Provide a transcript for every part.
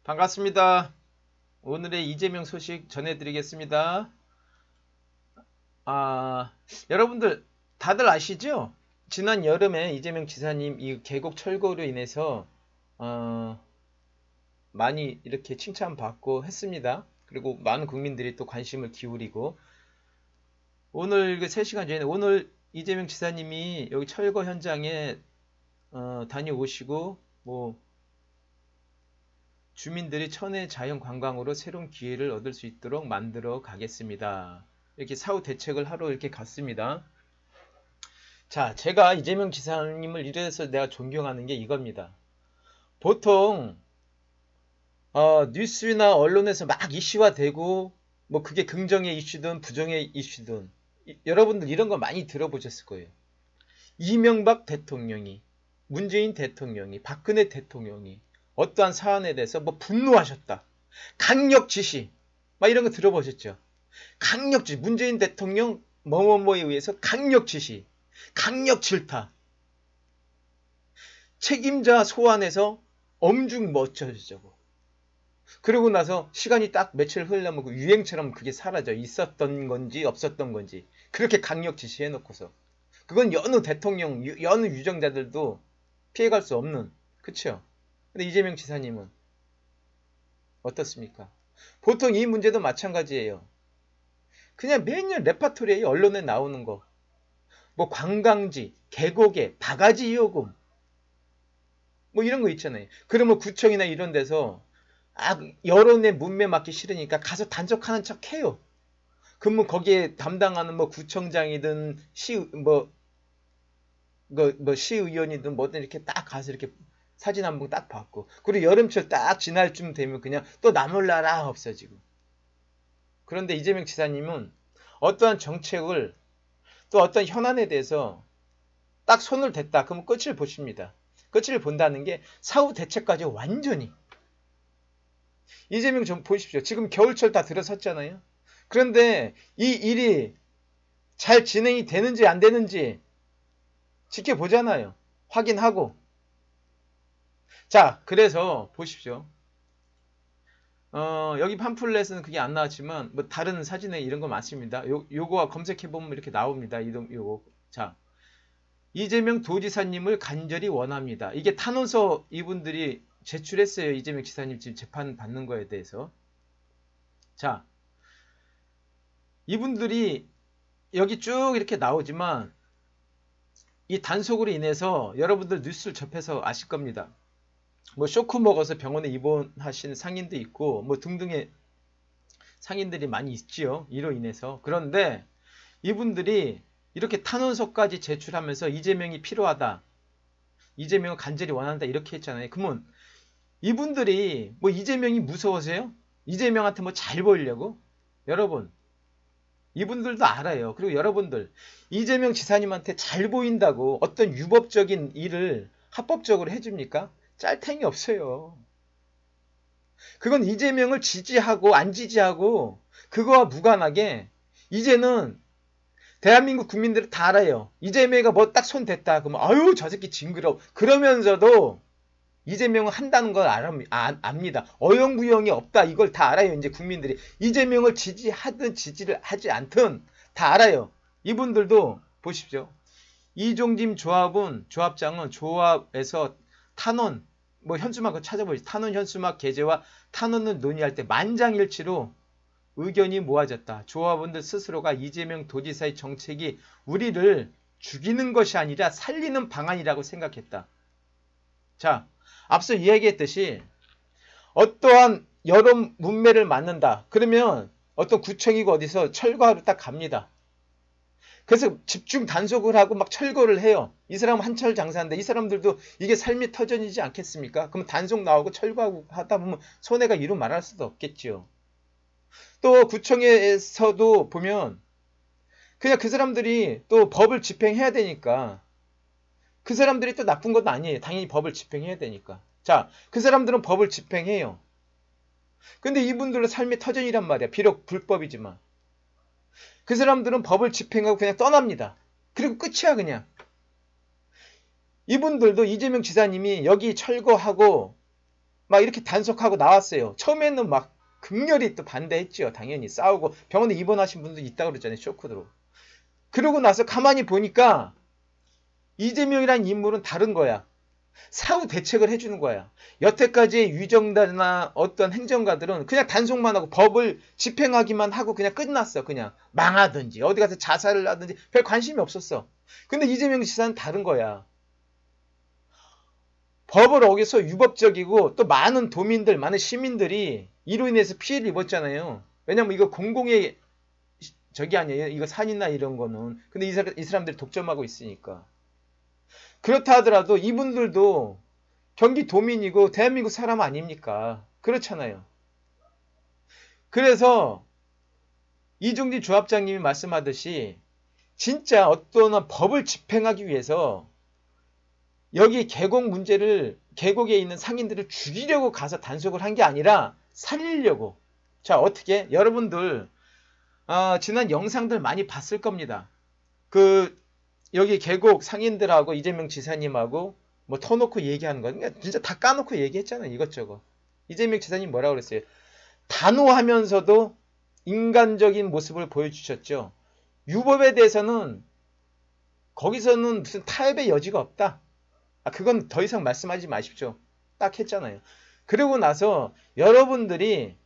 반갑습니다. 오늘의 이재명 소식 전해드리겠습니다. 여러분들 다들 아시죠? 지난 여름에 이재명 지사님 이 계곡 철거로 인해서 어, 많이 이렇게 칭찬받고 했습니다. 그리고 많은 국민들이 또 관심을 기울이고 오늘 그 3시간 전에 오늘 이재명 지사님이 여기 철거 현장에 다녀오시고 뭐 주민들이 천혜 자연 관광으로 새로운 기회를 얻을 수 있도록 만들어 가겠습니다. 이렇게 사후 대책을 하러 이렇게 갔습니다. 자, 제가 이재명 지사님을 이래서 내가 존경하는 게 이겁니다. 보통 뉴스나 언론에서 막 이슈화되고 뭐 그게 긍정의 이슈든 부정의 이슈든 여러분들 이런 거 많이 들어보셨을 거예요. 이명박 대통령이 문재인 대통령이 박근혜 대통령이 어떠한 사안에 대해서 뭐 분노하셨다. 강력 지시 막 이런 거 들어보셨죠? 강력 지시 문재인 대통령 뭐뭐뭐에 의해서 강력 지시 강력 질타 책임자 소환해서 엄중 멋져주자고 그러고 나서 시간이 딱 며칠 흘러면 그 유행처럼 그게 사라져 있었던 건지 없었던 건지 그렇게 강력 지시해놓고서 그건 여느 대통령 여느 유정자들도 피해갈 수 없는 그쵸? 근데 이재명 지사님은 어떻습니까? 보통 이 문제도 마찬가지예요. 그냥 매년 레파토리에 언론에 나오는 거. 뭐 관광지, 계곡에 바가지 요금 뭐 이런 거 있잖아요. 그러면 구청이나 이런 데서 여론의 문매 맞기 싫으니까 가서 단속하는 척 해요. 그러면 거기에 담당하는 뭐 구청장이든 시의원이든 뭐든 이렇게 딱 가서 이렇게 사진 한 번 딱 받고 그리고 여름철 딱 지날 쯤 되면 그냥 또 나몰라라 없어지고 그런데 이재명 지사님은 어떠한 정책을 또 어떤 현안에 대해서 딱 손을 댔다 그러면 끝을 보십니다. 끝을 본다는 게 사후 대책까지 완전히 이재명 좀 보십시오. 지금 겨울철 다 들어섰잖아요. 그런데 이 일이 잘 진행이 되는지 안 되는지 지켜보잖아요. 확인하고 자 그래서 보십시오. 여기 팜플렛은 그게 안 나왔지만 뭐 다른 사진에 이런 거 많습니다. 요거 검색해 보면 이렇게 나옵니다. 요거. 자, 이재명 도지사님을 간절히 원합니다. 이게 탄원서 이분들이 제출했어요. 이재명 지사님 지금 재판 받는 거에 대해서. 자, 이분들이 여기 쭉 이렇게 나오지만 이 단속으로 인해서 여러분들 뉴스를 접해서 아실 겁니다. 뭐 쇼크 먹어서 병원에 입원하신 상인도 있고 뭐 등등의 상인들이 많이 있지요. 이로 인해서. 그런데 이분들이 이렇게 탄원서까지 제출하면서 이재명이 필요하다. 이재명을 간절히 원한다. 이렇게 했잖아요. 그러면 이분들이 뭐 이재명이 무서워서요? 이재명한테 뭐 잘 보이려고? 여러분 이분들도 알아요. 그리고 여러분들 이재명 지사님한테 잘 보인다고 어떤 유법적인 일을 합법적으로 해줍니까? 짤탱이 없어요. 그건 이재명을 지지하고 안 지지하고 그거와 무관하게 이제는 대한민국 국민들은 다 알아요. 이재명이가 뭐 딱 손 댔다. 그러면 아유 저 새끼 징그러워. 그러면서도 이재명은 한다는 걸 압니다. 어영부영이 없다. 이걸 다 알아요. 이제 국민들이. 이재명을 지지하든 지지를 하지 않든 다 알아요. 이분들도 보십시오. 이종짐 조합장은 조합에서 탄원 뭐 현수막 찾아보시죠. 탄원 현수막 게재와 탄원을 논의할 때 만장일치로 의견이 모아졌다. 조합원들 스스로가 이재명 도지사의 정책이 우리를 죽이는 것이 아니라 살리는 방안이라고 생각했다. 자, 앞서 이야기했듯이 어떠한 여론 문매를 맞는다. 그러면 어떤 구청이고 어디서 철거하러 딱 갑니다. 그래서 집중 단속을 하고 막 철거를 해요. 이 사람은 한철 장사인데 이 사람들도 이게 삶의 터전이지 않겠습니까? 그럼 단속 나오고 철거하고 하다 보면 손해가 이루 말할 수도 없겠지요. 또 구청에서도 보면 그냥 그 사람들이 또 법을 집행해야 되니까 그 사람들이 또 나쁜 건 아니에요. 당연히 법을 집행해야 되니까. 자, 그 사람들은 법을 집행해요. 근데 이분들은 삶의 터전이란 말이야. 비록 불법이지만. 그 사람들은 법을 집행하고 그냥 떠납니다. 그리고 끝이야 그냥. 이분들도 이재명 지사님이 여기 철거하고 막 이렇게 단속하고 나왔어요. 처음에는 막 극렬히 또 반대했죠. 당연히 싸우고 병원에 입원하신 분도 있다고 그랬잖아요. 쇼크로. 그러고 나서 가만히 보니까 이재명이라는 인물은 다른 거야. 사후 대책을 해주는 거야. 여태까지 유정단이나 어떤 행정가들은 그냥 단속만 하고 법을 집행하기만 하고 그냥 끝났어. 그냥 망하든지 어디 가서 자살을 하든지 별 관심이 없었어. 근데 이재명 지사는 다른 거야. 법을 어겨서 유법적이고 또 많은 도민들, 많은 시민들이 이로 인해서 피해를 입었잖아요. 왜냐면 이거 공공의 저기 아니에요. 이거 산이나 이런 거는. 근데 이 사람들이 독점하고 있으니까. 그렇다 하더라도 이분들도 경기 도민이고 대한민국 사람 아닙니까? 그렇잖아요. 그래서 이중진 조합장님이 말씀하듯이 진짜 어떤 법을 집행하기 위해서 여기 계곡에 있는 상인들을 죽이려고 가서 단속을 한 게 아니라 살리려고. 자, 어떻게? 여러분들 지난 영상들 많이 봤을 겁니다. 그 여기 계곡 상인들하고 이재명 지사님하고 뭐 터놓고 얘기하는 거. 그러니까 진짜 다 까놓고 얘기했잖아요. 이것저것. 이재명 지사님 뭐라고 그랬어요? 단호하면서도 인간적인 모습을 보여주셨죠. 유법에 대해서는 거기서는 무슨 타협의 여지가 없다. 그건 더 이상 말씀하지 마십시오. 딱 했잖아요. 그러고 나서 여러분들이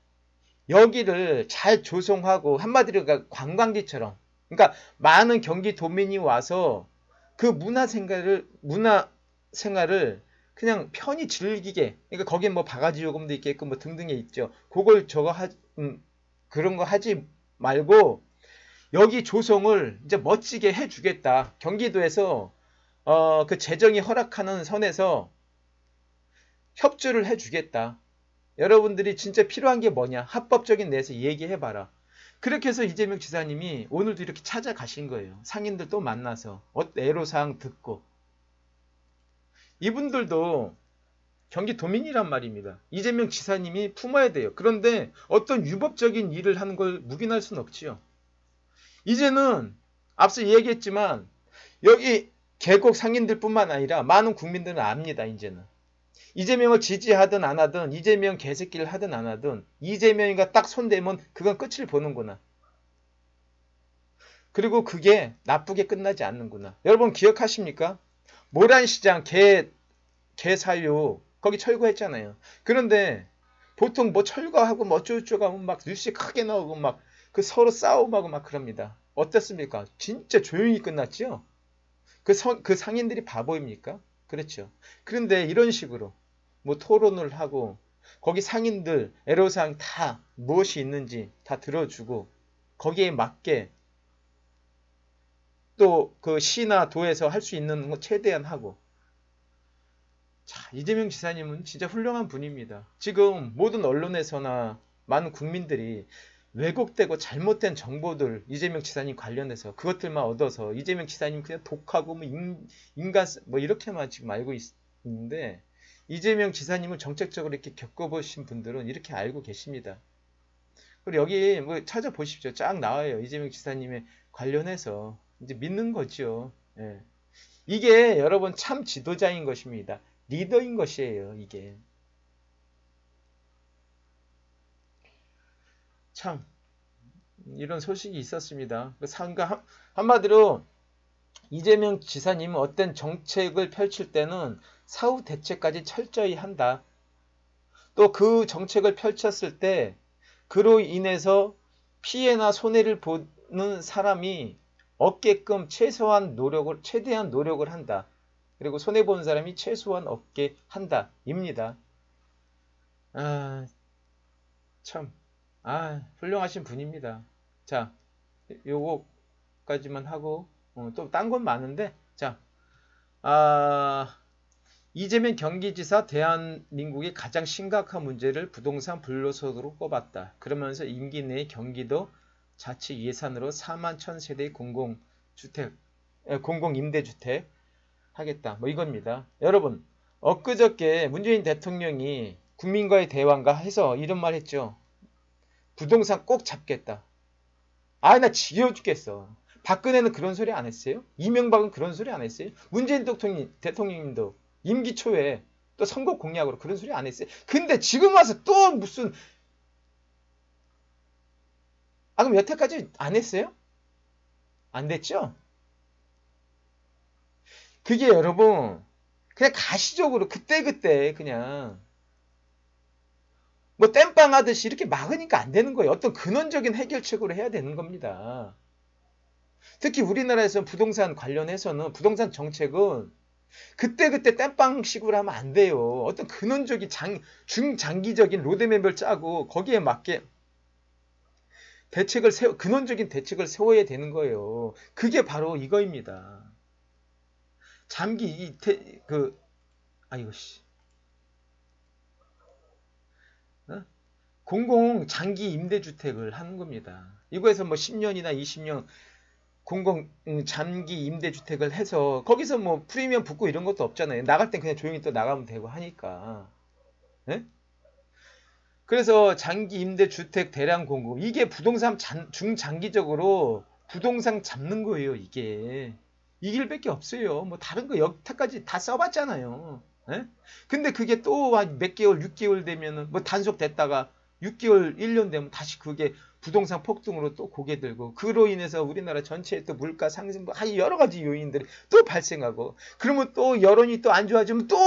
여기를 잘 조성하고 한마디로 관광지처럼 그러니까 많은 경기 도민이 와서 그 문화 생활을 그냥 편히 즐기게 그러니까 거기에 뭐 바가지 요금도 있겠고 뭐 등등에 있죠. 그걸 그런 거 하지 말고 여기 조성을 이제 멋지게 해주겠다. 경기도에서 그 재정이 허락하는 선에서 협조를 해주겠다. 여러분들이 진짜 필요한 게 뭐냐? 합법적인 내에서 얘기해봐라. 그렇게 해서 이재명 지사님이 오늘도 이렇게 찾아가신 거예요. 상인들 또 만나서 애로사항 듣고. 이분들도 경기도민이란 말입니다. 이재명 지사님이 품어야 돼요. 그런데 어떤 유법적인 일을 하는 걸 묵인할 수는 없지요. 이제는 앞서 얘기했지만 여기 계곡 상인들뿐만 아니라 많은 국민들은 압니다. 이제는. 이재명을 지지하든 안 하든 이재명 개새끼를 하든 안 하든 이재명이가 딱 손대면 그건 끝을 보는구나. 그리고 그게 나쁘게 끝나지 않는구나. 여러분 기억하십니까? 모란시장 개사유 거기 철거했잖아요. 그런데 보통 뭐 철거하고 뭐 어쩌고저쩌고 하면 막 뉴스에 크게 나오고 막 그 서로 싸움하고 막 그럽니다. 어떻습니까? 진짜 조용히 끝났죠? 그 상인들이 바보입니까? 그렇죠. 그런데 이런 식으로 뭐 토론을 하고 거기 상인들 애로사항 다 무엇이 있는지 다 들어주고 거기에 맞게 또 그 시나 도에서 할 수 있는 거 최대한 하고 자 이재명 지사님은 진짜 훌륭한 분입니다. 지금 모든 언론에서나 많은 국민들이 왜곡되고 잘못된 정보들 이재명 지사님 관련해서 그것들만 얻어서 이재명 지사님 그냥 독하고 뭐 인간 뭐 이렇게만 지금 알고 있는데 이재명 지사님을 정책적으로 이렇게 겪어보신 분들은 이렇게 알고 계십니다. 그리고 여기 뭐 찾아보십시오. 쫙 나와요. 이재명 지사님의 관련해서 이제 믿는 거죠. 예. 이게 여러분 참 지도자인 것입니다. 리더인 것이에요. 이게 참 이런 소식이 있었습니다. 한마디로 이재명 지사님은 어떤 정책을 펼칠 때는 사후 대책까지 철저히 한다. 또 그 정책을 펼쳤을 때 그로 인해서 피해나 손해를 보는 사람이 없게끔 최대한 노력을 한다. 그리고 손해보는 사람이 최소한 없게 한다. 입니다. 아, 참. 훌륭하신 분입니다. 자, 요거까지만 하고, 또 딴 건 많은데, 자, 아, 이재명 경기지사 대한민국의 가장 심각한 문제를 부동산 불로소득으로 꼽았다. 그러면서 임기 내에 경기도 자치 예산으로 4만 1,000세대 공공임대주택 하겠다. 뭐 이겁니다. 여러분, 엊그저께 문재인 대통령이 국민과의 대화인가 해서 이런 말 했죠. 부동산 꼭 잡겠다. 나 지겨워 죽겠어. 박근혜는 그런 소리 안 했어요? 이명박은 그런 소리 안 했어요? 문재인 대통령님도 임기 초에 또 선거 공약으로 그런 소리 안 했어요. 근데 지금 와서 또 무슨 그럼 여태까지 안 했어요? 안 됐죠? 그게 여러분 그냥 가시적으로 그때그때 그냥 뭐 땜빵 하듯이 이렇게 막으니까 안 되는 거예요. 어떤 근원적인 해결책으로 해야 되는 겁니다. 특히 우리나라에서는 부동산 관련해서는 부동산 정책은 그때그때 땜빵식으로 하면 안 돼요. 어떤 근원적인 중장기적인 로드맵을 짜고 거기에 맞게 근원적인 대책을 세워야 되는 거예요. 그게 바로 이거입니다. 잠기 아이고 씨. 어? 공공 장기 임대주택을 하는 겁니다. 이거에서 뭐 10년이나 20년 공공 장기 임대주택을 해서 거기서 뭐 프리미엄 붙고 이런 것도 없잖아요. 나갈 땐 그냥 조용히 또 나가면 되고 하니까. 예? 그래서 장기 임대주택 대량 공급 이게 부동산 중장기적으로 부동산 잡는 거예요. 이 길밖에 없어요. 뭐 다른 거 여태까지 다 써봤잖아요. 예? 근데 그게 또 몇 개월 6개월 되면은 뭐 단속됐다가 6개월 1년 되면 다시 그게 부동산 폭등으로 또 고개 들고 그로 인해서 우리나라 전체에 또 물가 상승 여러 가지 요인들이 또 발생하고 그러면 또 여론이 또 안 좋아지면 또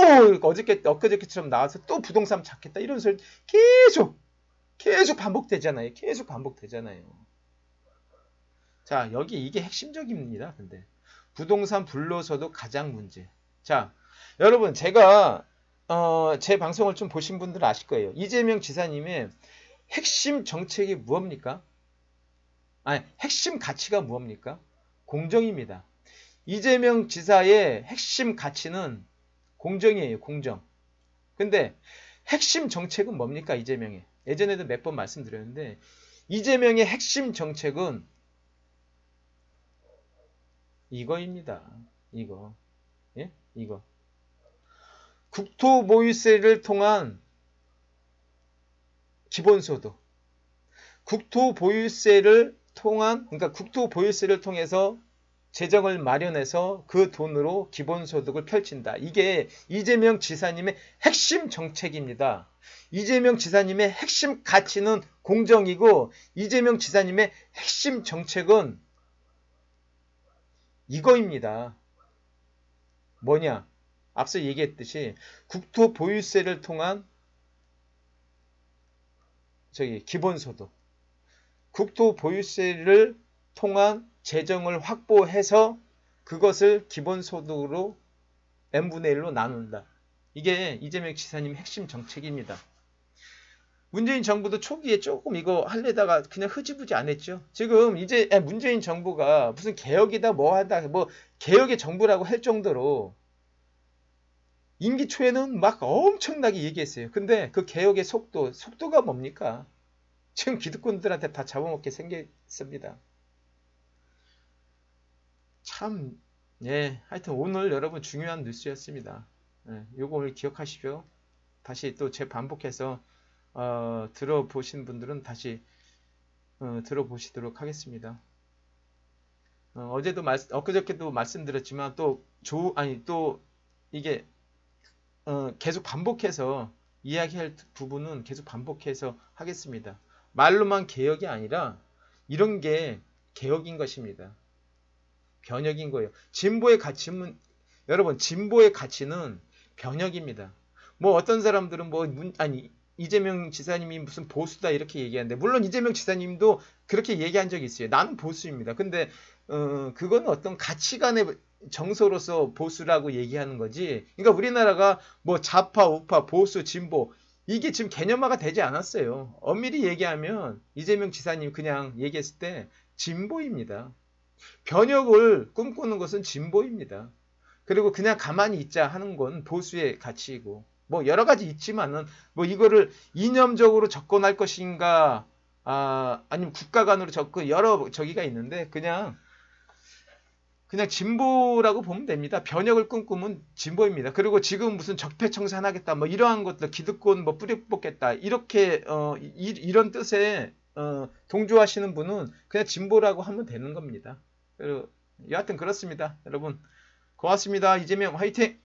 엊그저께처럼 나와서 또 부동산 잡겠다 이런 소리 계속 반복되잖아요. 계속 반복되잖아요. 자, 여기 이게 핵심적입니다. 근데 부동산 불로소득 가장 문제. 자, 여러분 제가 제 방송을 좀 보신 분들은 아실 거예요. 이재명 지사님의 핵심 정책이 무엇입니까? 아니, 핵심 가치가 무엇입니까? 공정입니다. 이재명 지사의 핵심 가치는 공정이에요. 공정. 근데 핵심 정책은 뭡니까? 이재명의. 예전에도 몇 번 말씀드렸는데 이재명의 핵심 정책은 이거입니다. 이거. 예? 이거. 국토보유세를 통한 기본소득. 그러니까 국토보유세를 통해서 재정을 마련해서 그 돈으로 기본소득을 펼친다. 이게 이재명 지사님의 핵심 정책입니다. 이재명 지사님의 핵심 가치는 공정이고 이재명 지사님의 핵심 정책은 이거입니다. 뭐냐? 앞서 얘기했듯이 국토보유세를 통한 기본소득. 국토보유세를 통한 재정을 확보해서 그것을 기본소득으로 n분의 1로 나눈다. 이게 이재명 지사님 핵심 정책입니다. 문재인 정부도 초기에 조금 이거 하려다가 그냥 흐지부지 안 했죠. 지금 이제 문재인 정부가 무슨 개혁이다 뭐하다 뭐 개혁의 정부라고 할 정도로 임기 초에는 막 엄청나게 얘기했어요. 근데 그 개혁의 속도가 뭡니까? 지금 기득권들한테 다 잡아먹게 생겼습니다. 참, 예, 하여튼 오늘 여러분 중요한 뉴스였습니다. 예, 요거 오늘 기억하십시오. 다시 또 재반복해서 들어보신 분들은 다시 들어보시도록 하겠습니다. 엊그저께도 말씀드렸지만 또 이게 계속 반복해서 이야기할 부분은 계속 반복해서 하겠습니다. 말로만 개혁이 아니라 이런 게 개혁인 것입니다. 변혁인 거예요. 여러분 진보의 가치는 변혁입니다. 뭐 어떤 사람들은 이재명 지사님이 무슨 보수다 이렇게 얘기하는데 물론 이재명 지사님도 그렇게 얘기한 적이 있어요. 나는 보수입니다. 근데 그거는 어떤 가치관의 정서로서 보수라고 얘기하는 거지. 그러니까 우리나라가 뭐 좌파, 우파, 보수, 진보 이게 지금 개념화가 되지 않았어요. 엄밀히 얘기하면 이재명 지사님 그냥 얘기했을 때 진보입니다. 변혁을 꿈꾸는 것은 진보입니다. 그리고 그냥 가만히 있자 하는 건 보수의 가치이고 뭐 여러 가지 있지만은 뭐 이거를 이념적으로 접근할 것인가 아니면 국가 간으로 접근 여러 저기가 있는데 그냥 진보라고 보면 됩니다. 변혁을 꿈꾸면 진보입니다. 그리고 지금 무슨 적폐청산하겠다 뭐 이러한 것들 기득권 뭐 뿌리 뽑겠다 이렇게 이런 뜻에 동조하시는 분은 그냥 진보라고 하면 되는 겁니다. 여하튼 그렇습니다. 여러분 고맙습니다. 이재명 화이팅!